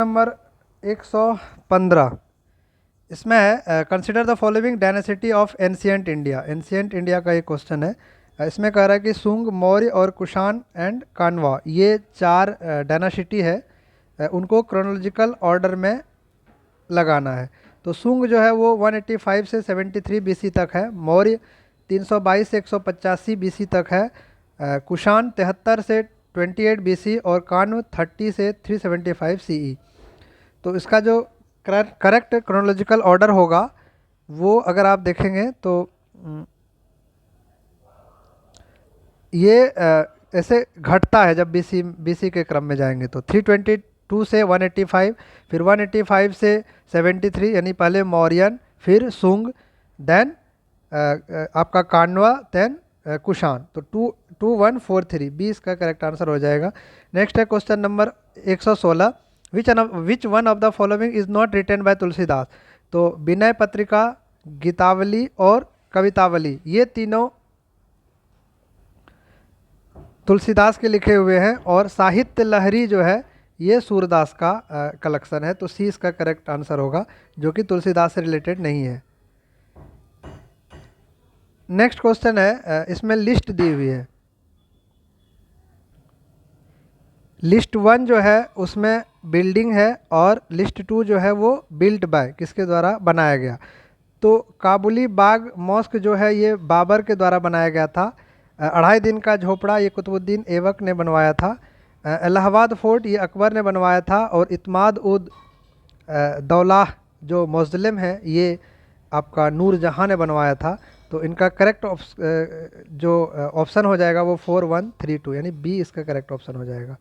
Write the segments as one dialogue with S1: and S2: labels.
S1: Number 115 इसमें है consider the following dynasty of ancient India. Ancient India का एक क्वेश्चन है। इसमें कह रहा है कि सुंग, मौर्य और कुषाण एंड कान्वा, ये चार डायनेसिटी है। उनको क्रोनोलॉजिकल ऑर्डर में लगाना है। तो सुंग जो है वो 185 से 73 बीसी तक है। मौर्य 322 से 185 बीसी तक है। कुषाण 73 से 28 बीसी और कान्व 30 से 375 सीई। तो इसका जो करेक्ट क्रोनोलॉजिकल ऑर्डर होगा वो अगर आप देखेंगे तो ये ऐसे घटता है जब बीसी बीसी के क्रम में जाएंगे। तो 322 से 185, फिर 185 से 73, यानी पहले मौर्यन, फिर सुंग, देन आपका कान्वा, देन कुषाण। तो 2143 बी इसका करेक्ट आंसर हो जाएगा। नेक्स्ट है question number 116, which one of the following is not written by Tulsidas. तो विनय पत्रिका, गीतावली और कवितावली, ये तीनों तुलसीदास के लिखे हुए हैं, और साहित्य लहरी जो है ये सूरदास का कलेक्शन है। तो सी इसका करेक्ट आंसर होगा, जो कि तुलसीदास से रिलेटेड नहीं है। नेक्स्ट क्वेश्चन है, इसमें लिस्ट दी हुई है। लिस्ट 1 जो है उसमें बिल्डिंग है, और लिस्ट 2 जो है वो बिल्ट बाय, किसके द्वारा बनाया गया। तो काबुली बाग मॉस्क जो है ये बाबर के द्वारा बनाया गया था। 2.5 दिन का झोपड़ा ये कुतुबुद्दीन ऐबक ने बनवाया था। इलाहाबाद फोर्ट ये अकबर ने बनवाया था। और इत्माद उद दौला जो मौज़लम है ये आपका नूर जहाँ ने बनवाया था। तो इनका करेक्ट जो ऑप्शन हो जाएगा वो 4132, यानी बी इसका करेक्ट ऑप्शन हो जाएगा।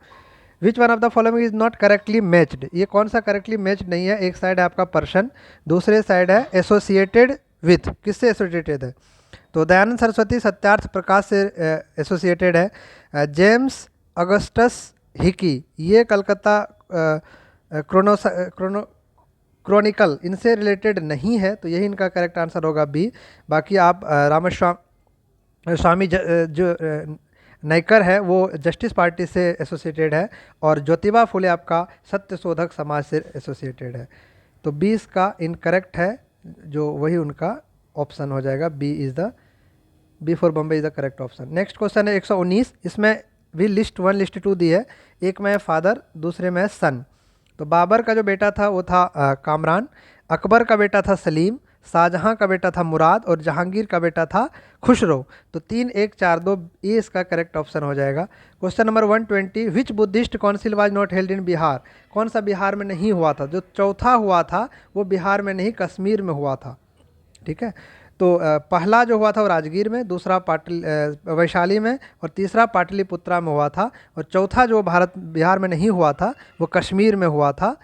S1: विच one of the following is not correctly matched. ये कौन सा करेक्टली मैच्ड नहीं है। एक साइड है आपका पर्सन, दूसरे साइड है एसोसिएटेड विथ, किससे एसोसिएटेड है। तो दयानंद सरस्वती सत्यार्थ प्रकाश से एसोसिएटेड है। जेम्स अगस्टस हिकी ये कलकत्ता क्रोनिकल इनसे रिलेटेड नहीं है। तो यही इनका करेक्ट आंसर होगा बी। बाकी आप स्वामी जो नैकर है वो जस्टिस पार्टी से एसोसिएटेड है, और ज्योतिबा फुले आपका सत्य शोधक समाज से एसोसिएटेड है। तो 20 का इनकरेक्ट है, जो वही उनका ऑप्शन हो जाएगा। B for Bombay is the correct option. Next question है 119, इसमें भी लिस्ट 1 लिस्ट 2 दी है। एक में फादर, दूसरे में सन। तो बाबर का जो बेटा था वो था कामरान, अकबर का बेटा था सलीम, शाहजहां का बेटा था मुराद, और जहांगीर का बेटा था खुसरो। तो 3 1 4 2 ये इसका करेक्ट ऑप्शन हो जाएगा। Question number 120, which Buddhist council was not held in Bihar. कौन सा बिहार में नहीं हुआ था। जो चौथा हुआ था वो बिहार में नहीं, कश्मीर में हुआ था। ठीक है। तो पहला जो हुआ था वो राजगीर में, दूसरा वैशाली में, और तीसरा पाटलिपुत्रा में हुआ था। और चौथा जो बिहार में नहीं हुआ था वो कश्मीर में हुआ था,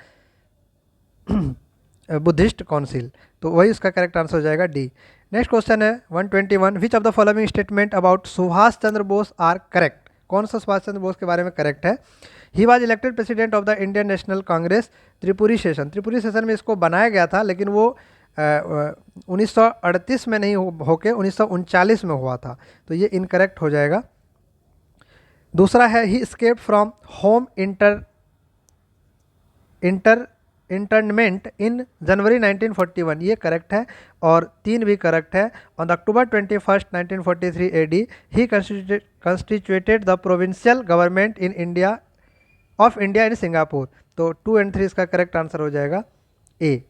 S1: बुद्धिस्ट काउंसिल। तो वही उसका करेक्ट आंसर हो जाएगा डी। नेक्स्ट क्वेश्चन है 121, which of the following statement about Subhash Chandra Bose are correct. कौन सा सुभाष चंद्र बोस के बारे में करेक्ट है। He was elected president of the Indian national Congress Tripuri session. Tripuri session में इसको बनाया गया था, लेकिन वो 1938 में नहीं होके 1939 में हुआ था। तो ये इनकरेक्ट हो जाएगा। दूसरा है he escaped from home internment in January 1941, ये करेक्ट है। और 3 भी करेक्ट है। On October 21, 1943 AD he constituted the provincial government in India of India in Singapore. तो 2 और 3 इसका करेक्ट आंसर हो जाएगा A.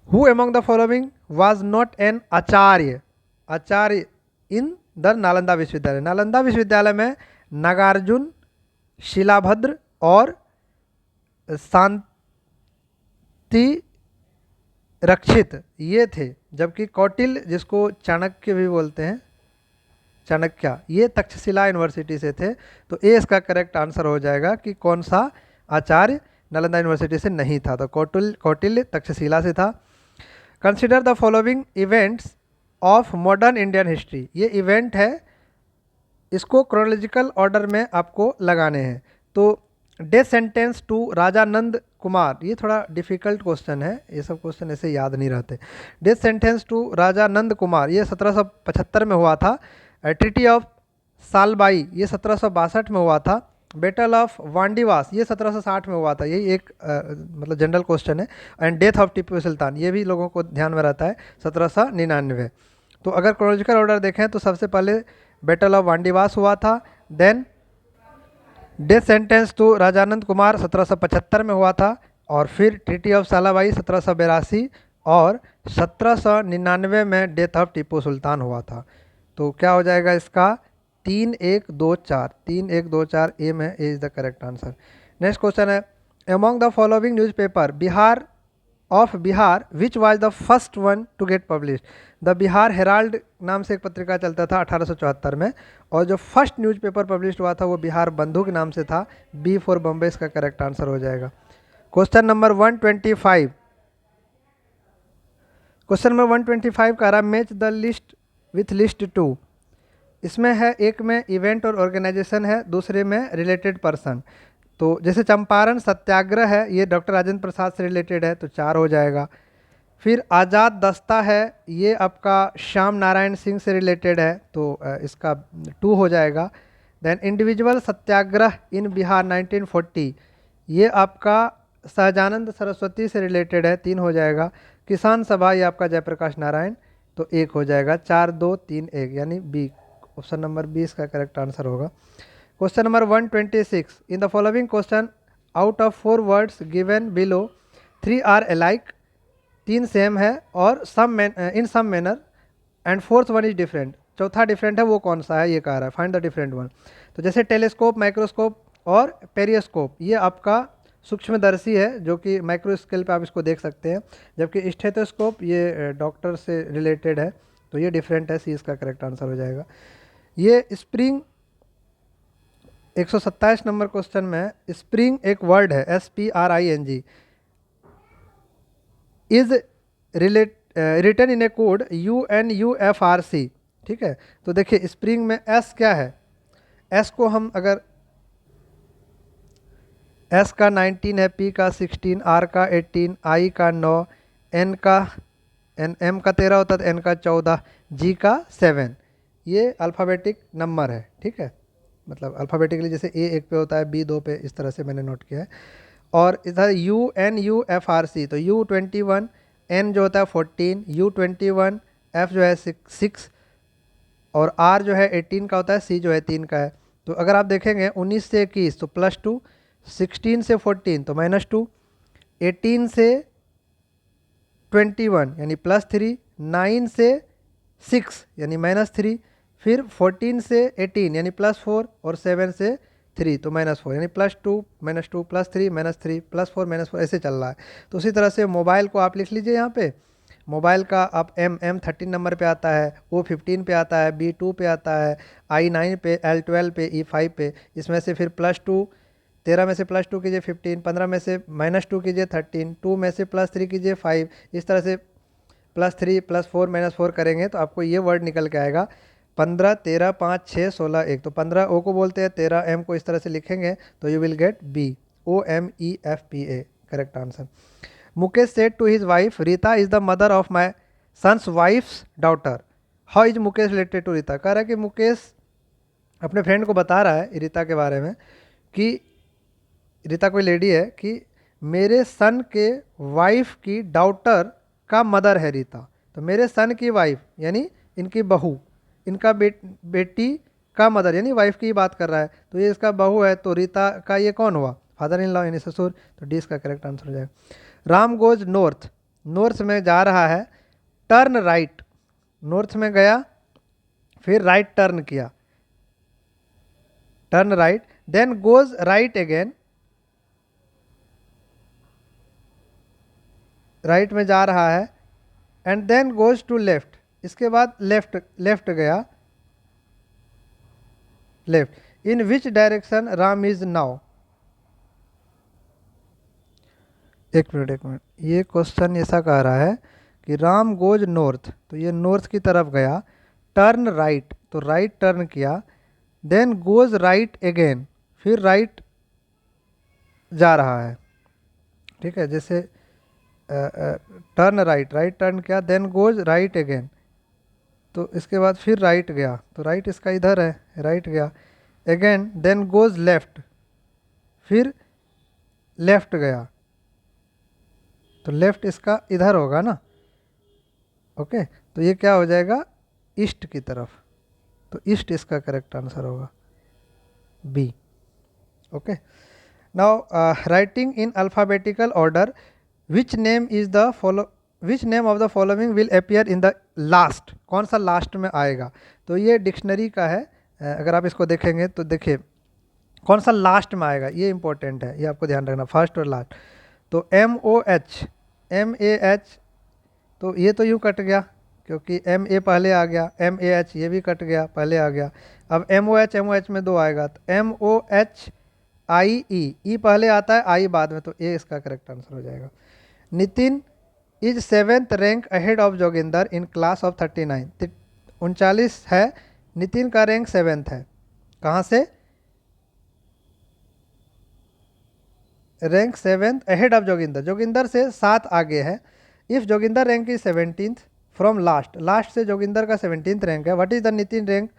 S1: Who among the following was not an Acharya in the Nalanda विश्वविद्यालय। नालंदा विश्वविद्यालय में नागार्जुन, शिलाभद्र और शांति रक्षित ये थे। जबकि कौटिल्य, जिसको चाणक्य भी बोलते हैं, चाणक्य, ये तक्षशिला यूनिवर्सिटी से थे। तो ए इसका करेक्ट आंसर हो जाएगा कि कौन सा आचार्य नालंदा यूनिवर्सिटी से नहीं था। तो कौटिल्य तक्षशिला से था। Consider the following events of modern Indian history. ये इवेंट है, इसको क्रोनोलॉजिकल ऑर्डर में आपको लगाने हैं। तो डेथ सेंटेंस टू राजा नंद कुमार, ये थोड़ा डिफिकल्ट क्वेश्चन है, ये सब क्वेश्चन ऐसे याद नहीं रहते। डेथ सेंटेंस टू राजा नंद कुमार ये 1775 में हुआ था। ट्रीटी ऑफ सालबाई ये 1762 में हुआ था। बैटल ऑफ वांडीवास ये 1760 में हुआ था, यही एक मतलब जनरल क्वेश्चन है। And death of Tipu Sultan ये भी लोगों को ध्यान में रहता है, 1799। तो अगर क्रोनोलॉजिकल ऑर्डर देखें तो सबसे पहले बैटल ऑफ वांडीवास हुआ था, देन डेथ सेंटेंस तो राजानंद कुमार 1775 में हुआ था, और फिर ट्रीटी ऑफ सालाबाई 1782, और 1799 में डेथ ऑफ टीपू सुल्तान हुआ था। तो क्या हो जाएगा इसका, 3124, 3124 ए में, A is the correct answer. Next question है, among the following newspaper Bihar of Bihar which was the first one to get publish. The Bihar herald नाम से एक पत्रिका चलता था 1874 में, और जो फर्स्ट न्यूज़पेपर पब्लिश हुआ था वो बिहार बंधु के नाम से था। बी फॉर बम्बे इसका करेक्ट आंसर हो जाएगा। क्वेश्चन नंबर 125, क्वेश्चन नंबर 125 का रहा match the list with list two. इसमें है, एक में इवेंट और ऑर्गेनाइजेशन है, दूसरे में रिलेटेड पर्सन। तो जैसे चंपारण सत्याग्रह है, ये डॉक्टर राजेंद्र प्रसाद से रिलेटेड है, तो 4 हो जाएगा। फिर आज़ाद दस्ता है, ये आपका श्याम नारायण सिंह से रिलेटेड है, तो इसका 2 हो जाएगा। देन इंडिविजुअल सत्याग्रह इन बिहार 1940, ये आपका सहजानंद सरस्वती से रिलेटेड है, 3 हो जाएगा। किसान सभा ये आपका जयप्रकाश नारायण, तो 1 हो जाएगा। 4 2 3 1 यानी बी, ऑप्शन नंबर 20 का करेक्ट आंसर होगा। Question number 126, in the following question out of 4 words given below 3 are alike, 3 same है और some in some manner and fourth one is different, चौथा डिफरेंट है वो कौन सा है, ये कह रहा है फाइंड द डिफरेंट वन। तो जैसे टेलीस्कोप, माइक्रोस्कोप और पेरियोस्कोप, ये आपका सूक्ष्मदर्शी है जो कि माइक्रो स्केल पे आप इसको देख सकते हैं, जबकि स्टेथोस्कोप ये डॉक्टर से रिलेटेड है, तो ये डिफरेंट है, सी इसका करेक्ट आंसर हो जाएगा। ये स्प्रिंग 127 नंबर क्वेश्चन में, स्प्रिंग एक वर्ड है, SPRING, is written in a code UNUFRC। ठीक है, तो देखिए स्प्रिंग में एस क्या है, एस को हम अगर एस का 19 है, पी का 16, आर का 18, आई का 9, एन का एम का 13 होता है, तो एन का 14, जी का 7, ये अल्फ़ाबेटिक नंबर है। ठीक है, मतलब अल्फ़ाबेटिकली जैसे ए 1 पे होता है, बी 2 पे, इस तरह से मैंने नोट किया है। और इधर UNUFRC, तो U21, एन जो होता है 14, U21, एफ जो है 6, और आर जो है 18 का होता है, सी जो है 3 का है। तो अगर आप देखेंगे 19 से 21 तो +2, 16 से 14 तो -2, 18 से 21 यानी +3, 9 से 6 यानी -3, फिर 14 से 18 यानी +4, और 7 से 3 तो -4, यानी +2 -2 +3 -3 +4 -4 ऐसे चल रहा है। तो उसी तरह से मोबाइल को आप लिख लीजिए यहाँ पे, मोबाइल का आप M13 नंबर पे आता है, O15 पे आता है, B2 पे आता है, I9 पे, L12 पे, E5 पे, इसमें से फिर +2, 13 में से +2 कीजिए 15, 15 में से -2 कीजिए 13, 2 में से +3 कीजिए 5, इस तरह से +3 +4 -4 करेंगे तो आपको ये वर्ड निकल के आएगा 15 13 5 6 16 1। तो 15 ओ को बोलते हैं, 13 एम को इस तरह से लिखेंगे तो you will get B, OMEFPA correct answer. Mukesh said to his wife Rita is the mother of my son's wife's daughter, how is Mukesh related to Rita. कह रहा है कि मुकेश अपने फ्रेंड को बता रहा है रीता के बारे में कि रीता कोई लेडी है, कि मेरे सन के वाइफ की डॉटर का मदर है रीता। तो मेरे सन की वाइफ यानी इनकी बहू, इनका बेटी का मदर यानी वाइफ की बात कर रहा है, तो ये इसका बहू है, तो रीता का ये कौन हुआ, फादर इन लॉ यानी ससुर। तो डी इसका करेक्ट आंसर हो जाएगा। राम गोज नॉर्थ, नॉर्थ में जा रहा है, टर्न राइट, नॉर्थ में गया फिर राइट टर्न किया, turn right, then goes right again, right में जा रहा है, and then goes to left, इसके बाद लेफ्ट, लेफ्ट गया, left, in which direction Ram is now. एक मिनट एक मिनट, ये क्वेश्चन ऐसा कह रहा है कि राम गोज नॉर्थ, तो ये नॉर्थ की तरफ गया, टर्न राइट तो राइट टर्न किया, देन गोज राइट अगेन, फिर राइट जा रहा है। ठीक है, जैसे टर्न राइट, राइट टर्न किया, देन गोज राइट अगेन, तो इसके बाद फिर राइट गया, तो राइट इसका इधर है, राइट गया अगेन, देन गोज लेफ्ट, फिर लेफ्ट गया, तो लेफ्ट इसका इधर होगा ना, ओके। तो ये क्या हो जाएगा, ईस्ट की तरफ, तो ईस्ट इसका करेक्ट आंसर होगा, B. Okay, now writing in alphabetical order, which name is the follow, which name of the following will appear in the last, कौन सा लास्ट में आएगा। तो ये डिक्शनरी का है, अगर आप इसको देखेंगे तो देखिए कौन सा लास्ट में आएगा, ये इंपॉर्टेंट है, ये आपको ध्यान रखना, फर्स्ट और लास्ट। तो MOH, MAH, तो ये तो यूँ कट गया क्योंकि MA पहले आ गया, MAH ये भी कट गया, पहले आ गया। अब MOH में दो आएगा, तो MOHIE, ई पहले आता है, आई बाद में, तो ए इसका करेक्ट आंसर हो जाएगा। Nitin is 7th rank ahead of Joginder in class of 39, 39 है, नितिन का रैंक 7th है, कहाँ से, rank 7th ahead of Joginder, Joginder से 7 आगे है। If Joginder rank is 17th from last, last से जोगिंदर का 17th रैंक है, what is the Nitin rank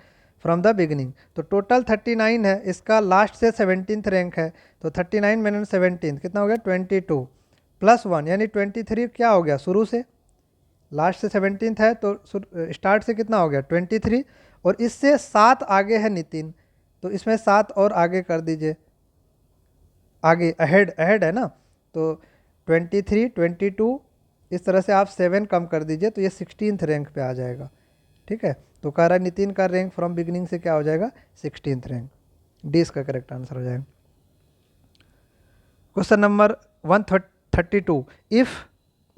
S1: from the beginning. तो टोटल 39 है, इसका लास्ट से 17th रैंक है, तो 39 माइनस 17 कितना हो गया, 22 प्लस 1 यानी 23 क्या हो गया, शुरू से, लास्ट से 17th है तो स्टार्ट से कितना हो गया 23, और इससे 7 आगे है नितिन, तो इसमें 7 और आगे कर दीजिए, आगे अहेड, अहेड है ना, तो 23, 22, इस तरह से आप 7 कम कर दीजिए तो ये 16th रैंक पे आ जाएगा। ठीक है, तो कह रहा है नितिन का रैंक फ्रॉम बिगिनिंग से क्या हो जाएगा, 16th रैंक, डी इसका करेक्ट आंसर हो जाएगा। क्वेश्चन नंबर 132, इफ़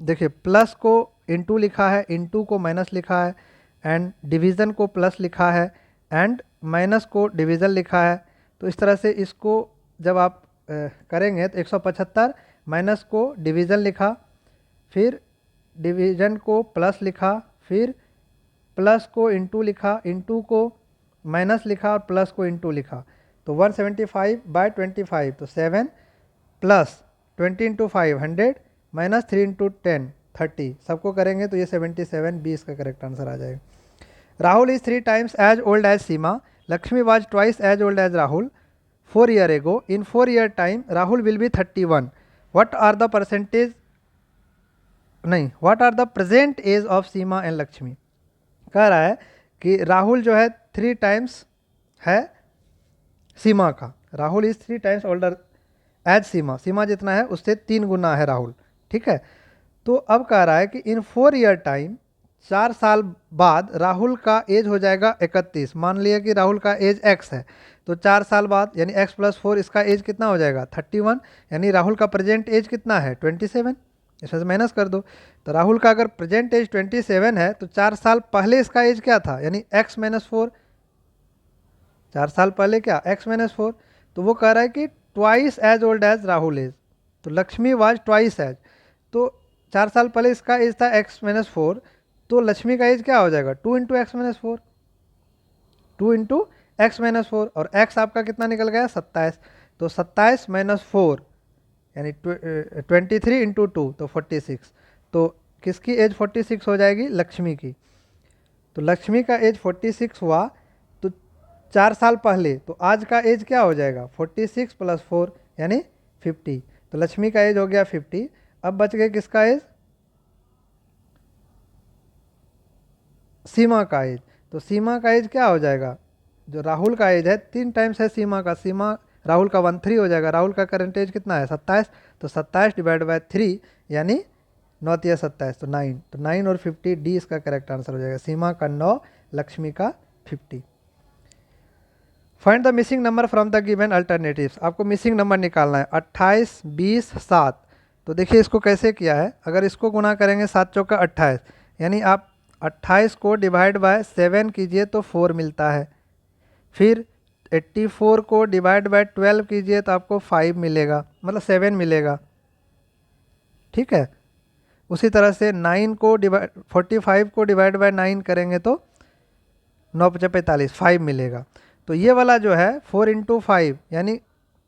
S1: देखिए प्लस को इनटू लिखा है, इनटू को माइनस लिखा है, एंड डिवीज़न को प्लस लिखा है, एंड माइनस को डिवीज़न लिखा है, तो इस तरह से इसको जब आप करेंगे तो 175 माइनस को डिवीज़न लिखा, फिर डिवीज़न को प्लस लिखा, फिर प्लस को इनटू लिखा, इनटू को माइनस लिखा और प्लस को इनटू लिखा, तो 175/25, तो 7 प्लस 20 इंटू 5 100 माइनस 3 इंटू 10 30, सबको करेंगे तो ये 77, बी इसका करेक्ट आंसर आ जाएगा। Rahul is 3 times as old as Seema, Lakshmi was twice as old as Rahul 4 year ago, in 4 year time Rahul will be 31, what are the percentage, नहीं, what are the present age of Seema and Lakshmi। कह रहा है कि राहुल जो है 3 times है सीमा का, Rahul is 3 times older as Seema, Seema जितना है उससे 3 गुना है राहुल। ठीक है, तो अब कह रहा है कि इन 4 year टाइम, 4 साल बाद राहुल का एज हो जाएगा 31, मान लिया कि राहुल का एज x है, तो 4 साल बाद यानी x + 4 इसका एज कितना हो जाएगा 31, यानी राहुल का प्रेजेंट एज कितना है 27, इसमें से माइनस कर दो। तो राहुल का अगर प्रेजेंट एज 27 है तो 4 साल पहले इसका एज क्या था, यानी x - 4, 4 साल पहले क्या x - 4, तो वो कह रहा है कि twice as old as Rahul as, तो लक्ष्मी वाज ट्वाइस एज, तो 4 साल पहले इसका एज था x - 4, तो लक्ष्मी का एज क्या हो जाएगा 2 × x - 4, 2 × x - 4, और x आपका कितना निकल गया 27, तो 27 - 4 यानी 23 × 2 तो 46, तो किसकी एज 46 हो जाएगी, लक्ष्मी की। तो लक्ष्मी का एज 46 हुआ, तो 4 साल पहले, तो आज का एज क्या हो जाएगा 46 + 4 यानी 50, तो लक्ष्मी का एज हो गया 50। अब बच गए किसका एज, सीमा का एज, तो सीमा का एज क्या हो जाएगा, जो राहुल का एज है 3 टाइम्स है सीमा का, सीमा राहुल का 13 हो जाएगा, राहुल का करंट एज कितना है 27, तो 27/3 यानी 9 × 27, तो 9, तो 9 और 50, डी इसका करेक्ट आंसर हो जाएगा, सीमा का 9, लक्ष्मी का 50। Find the missing number from the given alternatives, आपको मिसिंग नंबर निकालना है 28, 20, 7। तो देखिए इसको कैसे किया है, अगर इसको गुना करेंगे 7 × 4 = 28, यानी आप 28 को डिवाइड बाय 7 कीजिए तो 4 मिलता है, फिर 84 को डिवाइड बाय 12 कीजिए तो आपको 5 मिलेगा, मतलब 7 मिलेगा। ठीक है, उसी तरह से 9 को 45 को डिवाइड बाय 9 करेंगे तो 9 × 45 5 मिलेगा। तो ये वाला जो है 4 × 5 यानी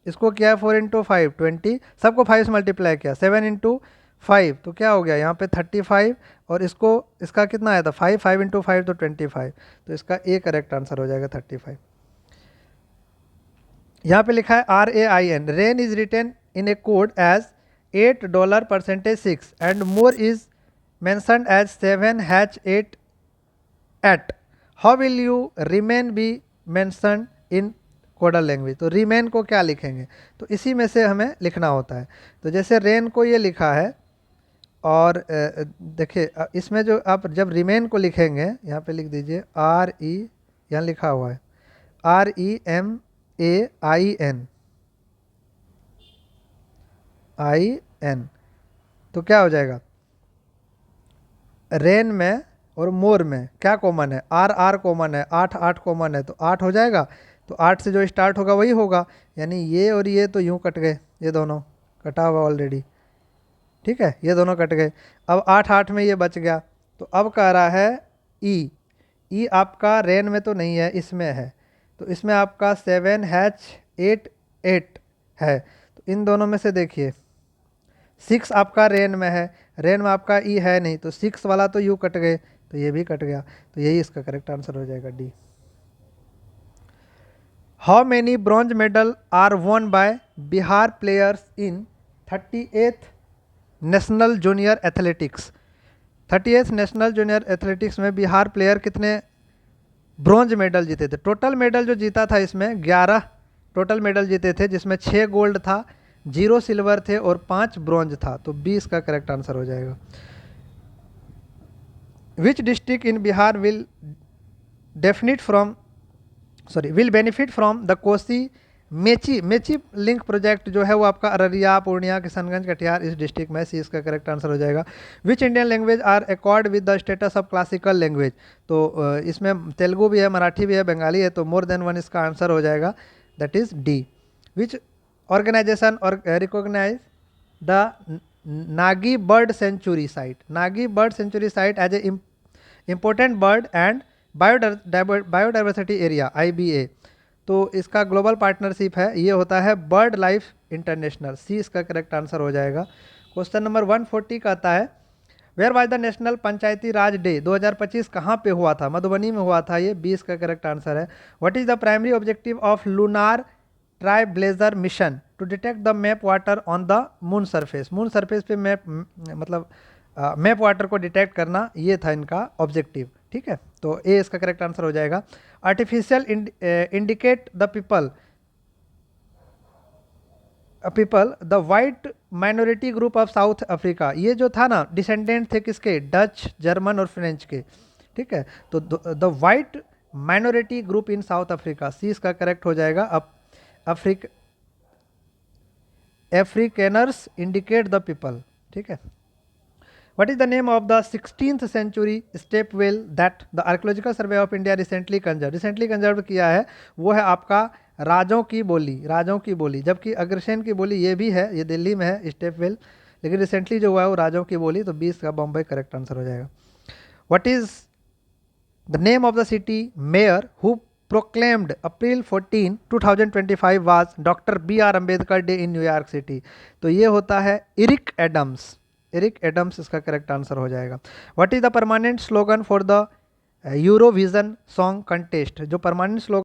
S1: इसको क्या है 4 × 5 20, सबको 5 से मल्टीप्लाई किया, 7 × 5 तो क्या हो गया यहाँ पे 35, और इसको इसका कितना आया था 5 × 5 तो 25, तो इसका ए करेक्ट आंसर हो जाएगा 35। यहाँ पे लिखा है RAIN, rain is written in a code as $8% 6 and more is mentioned as 7H8 at. How will you remain be mentioned in codal language? तो रिमेन को क्या लिखेंगे? तो इसी में से हमें लिखना होता है। तो जैसे रेन को ये लिखा है, और देखिए इसमें जो आप जब रिमेन को लिखेंगे, यहाँ पे लिख दीजिए RE, यहाँ लिखा हुआ है REMAIN, तो क्या हो जाएगा? रेन में और मोर में क्या कॉमन है? R कॉमन है, 8 कॉमन है, तो 8 हो जाएगा। तो 8 से जो स्टार्ट होगा वही होगा, यानी ये और ये तो यूं कट गए, ये दोनों कटा हुआ ऑलरेडी, ठीक है, ये दोनों कट गए। अब 8 में ये बच गया। तो अब कह रहा है ई आपका रेन में तो नहीं है, इसमें है, तो इसमें आपका 7H8 है। तो इन दोनों में से देखिए 6 आपका रेन में है, रेन में आपका ई है नहीं, तो 6 वाला तो यू कट गए, तो ये भी कट गया। तो यही इसका करेक्ट आंसर हो जाएगा D. How many bronze medal are won by Bihar players in 38th national junior athletics? 38th national junior athletics में बिहार प्लेयर कितने ब्रॉन्ज मेडल जीते थे? टोटल मेडल जो जीता था इसमें 11 टोटल मेडल जीते थे, जिसमें 6 गोल्ड था, 0 सिल्वर थे और 5 ब्रॉन्ज था। तो 20 का करेक्ट आंसर हो जाएगा। Which district in Bihar will benefit from the Kosi Mechi link project जो है वो आपका अररिया, पूर्णिया, किशनगंज, कटिहार इस डिस्ट्रिक्ट में। सी इसका करेक्ट आंसर हो जाएगा। Which Indian language are accord with the status of classical language? तो इसमें तेलुगु भी है, मराठी भी है, बंगाली है, तो मोर देन वन इसका आंसर हो जाएगा, that is D. Which organization और recognize the Nagi bird sanctuary site? Nagi bird sanctuary site as a important bird and biodiversity area IBA। तो इसका ग्लोबल पार्टनरशिप है, ये होता है बर्ड लाइफ इंटरनेशनल। सी इसका करेक्ट आंसर हो जाएगा। क्वेश्चन नंबर 140 का आता है, where was the national Panchayati Raj day 2025 कहाँ पे हुआ था? मधुबनी में हुआ था ये। 20 का करेक्ट आंसर है। What is the primary objective of lunar trailblazer mission? To detect the map water on the moon surface. Moon surface पे मैप मतलब मैप वाटर को डिटेक्ट करना, ये था इनका ऑब्जेक्टिव, ठीक है। तो ए इसका करेक्ट आंसर हो जाएगा। Artificial indicate the people the white minority group of south Africa. ये जो था ना, डिसेंडेंट थे किसके? डच, जर्मन और फ्रेंच के, ठीक है। तो the white minority group in South Africa. C इसका करेक्ट हो जाएगा। अफ्रीकनर्स इंडिकेट द पीपल, ठीक है। What is the name of the 16th century step well that the Archaeological Survey of India recently conserved? Recently conserve किया है, वो है आपका राजों की बोली। राजों की बोली, जबकि अग्रसेन की बोली ये भी है, ये दिल्ली में है स्टेप वेल, लेकिन रिसेंटली जो हुआ है वो राजों की बोली। तो 20 का बॉम्बे करेक्ट आंसर हो जाएगा। What is the name of the city mayor who proclaimed April 14, 2025 was Dr. B.R. Ambedkar Day in New York city? तो ये होता है एरिक एडम्स। एरिक एडम्स इसका करेक्ट आंसर हो जाएगा। What is the permanent slogan for the Eurovision song contest? जो permanent slogan